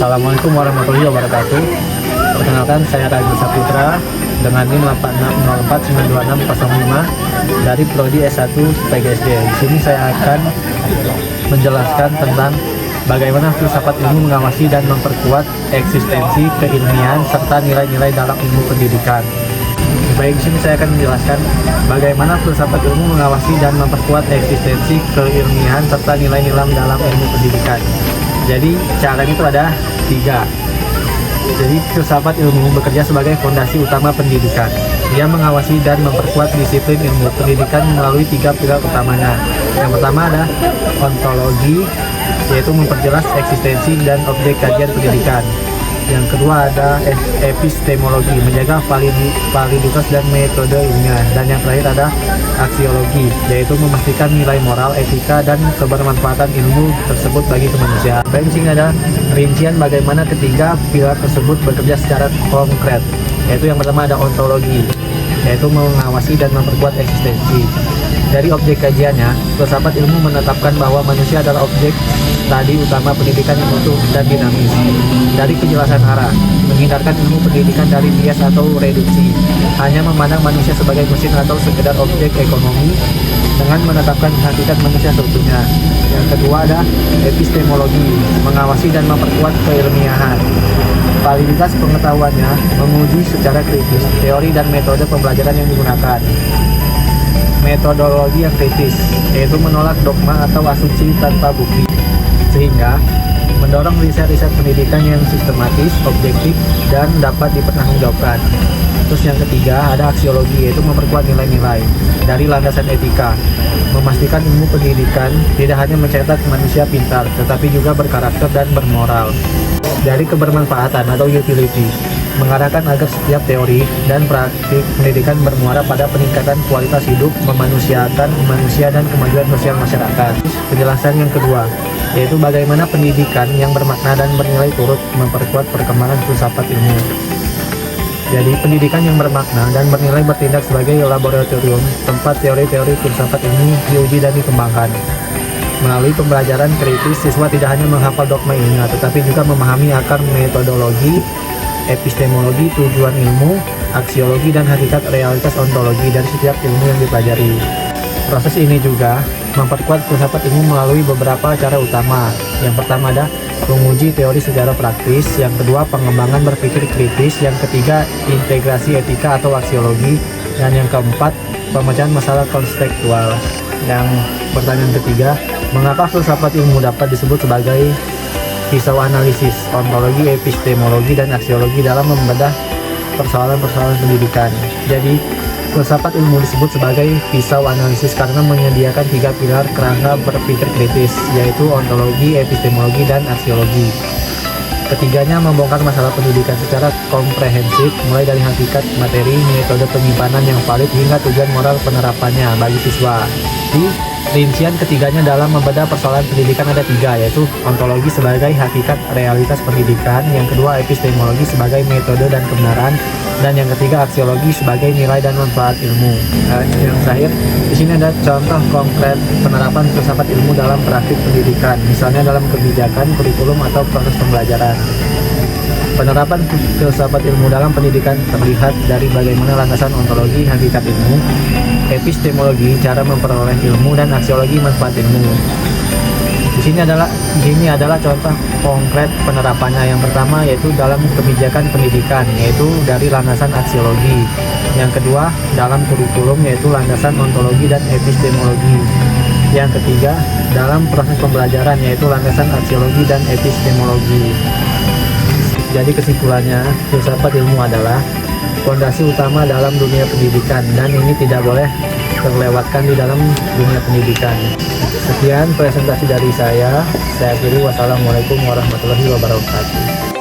Assalamualaikum warahmatullahi wabarakatuh. Perkenalkan, saya Raja Saputra dengan NIM 8604926005 dari Prodi S1 PGSD. Di sini saya akan menjelaskan tentang bagaimana filsafat ilmu mengawasi dan memperkuat eksistensi keilmian serta nilai-nilai dalam ilmu pendidikan. Baik, di sini saya akan menjelaskan bagaimana filsafat ilmu mengawasi dan memperkuat eksistensi keilmian serta nilai-nilai dalam ilmu pendidikan. Jadi caranya itu ada 3. Jadi filsafat ilmu bekerja sebagai fondasi utama pendidikan. Dia mengawasi dan memperkuat disiplin ilmu pendidikan melalui 3 pilar utamanya. Yang pertama ada ontologi, yaitu memperjelas eksistensi dan objek kajian pendidikan. Yang kedua ada epistemologi, menjaga validitas dan metode ilmiah. Dan yang terakhir ada aksiologi, yaitu memastikan nilai moral, etika, dan kebermanfaatan ilmu tersebut bagi kemanusiaan. Baik, di sini ada rincian bagaimana ketiga pilar tersebut bekerja secara konkret. Yaitu yang pertama ada ontologi, yaitu mengawasi dan memperkuat eksistensi. Dari objek kajiannya, filsafat ilmu menetapkan bahwa manusia adalah objek studi utama pendidikan yang utuh dan dinamis. Dari kejelasan arah, menghindarkan ilmu pendidikan dari bias atau reduksi, hanya memandang manusia sebagai mesin atau sekedar objek ekonomi, dengan menetapkan hakikat manusia seutuhnya. Yang kedua ada epistemologi, mengawasi dan memperkuat keilmiahan. Validitas pengetahuannya, menguji secara kritis teori dan metode pembelajaran yang digunakan. Metodologi yang kritis, yaitu menolak dogma atau asumsi tanpa bukti, sehingga mendorong riset-riset pendidikan yang sistematis, objektif, dan dapat dipertanggungjawabkan. Terus yang ketiga ada aksiologi, yaitu memperkuat nilai-nilai dari landasan etika, memastikan ilmu pendidikan tidak hanya mencetak manusia pintar, tetapi juga berkarakter dan bermoral. Dari kebermanfaatan atau utility, mengarahkan agar setiap teori dan praktik pendidikan bermuara pada peningkatan kualitas hidup, memanusiakan manusia dan kemajuan sosial masyarakat. Penjelasan yang kedua, yaitu bagaimana pendidikan yang bermakna dan bernilai turut memperkuat perkembangan filsafat ilmu. Jadi pendidikan yang bermakna dan bernilai bertindak sebagai laboratorium tempat teori-teori filsafat ilmu diuji dan dikembangkan. Melalui pembelajaran kritis, siswa tidak hanya menghafal dogma ilmiah, tetapi juga memahami akar metodologi, epistemologi, tujuan ilmu, aksiologi, dan hakikat realitas ontologi dari setiap ilmu yang dipelajari. Proses ini juga memperkuat filsafat ilmu melalui beberapa cara utama. Yang pertama ada menguji teori secara praktis, yang kedua pengembangan berpikir kritis, yang ketiga integrasi etika atau aksiologi, dan yang keempat pemecahan masalah konseptual. Yang pertanyaan ketiga, mengapa filsafat ilmu dapat disebut sebagai pisau analisis, ontologi, epistemologi, dan aksiologi dalam membedah persoalan-persoalan pendidikan. Jadi, filsafat ilmu disebut sebagai pisau analisis karena menyediakan 3 pilar kerangka berpikir kritis, yaitu ontologi, epistemologi, dan aksiologi. Ketiganya membongkar masalah pendidikan secara komprehensif, mulai dari hakikat materi, metode penyimpanan yang valid, hingga tujuan moral penerapannya bagi siswa. Di rincian ketiganya dalam membedah persoalan pendidikan ada 3, yaitu ontologi sebagai hakikat realitas pendidikan, yang kedua epistemologi sebagai metode dan kebenaran, dan yang ketiga aksiologi sebagai nilai dan manfaat ilmu. Yang terakhir, di sini ada contoh konkret penerapan filsafat ilmu dalam praktik pendidikan, misalnya dalam kebijakan, kurikulum, atau proses pembelajaran. Penerapan filsafat ilmu dalam pendidikan terlihat dari bagaimana landasan ontologi, hakikat ilmu, epistemologi, cara memperoleh ilmu, dan aksiologi, manfaat ilmu. Di sini adalah contoh konkret penerapannya. Yang pertama yaitu dalam kebijakan pendidikan, yaitu dari landasan aksiologi. Yang kedua dalam kurikulum, yaitu landasan ontologi dan epistemologi. Yang ketiga dalam proses pembelajaran, yaitu landasan aksiologi dan epistemologi. Jadi kesimpulannya, filsafat ilmu adalah fondasi utama dalam dunia pendidikan, dan ini tidak boleh terlewatkan di dalam dunia pendidikan. Sekian presentasi dari saya akhiri. Wassalamualaikum warahmatullahi wabarakatuh.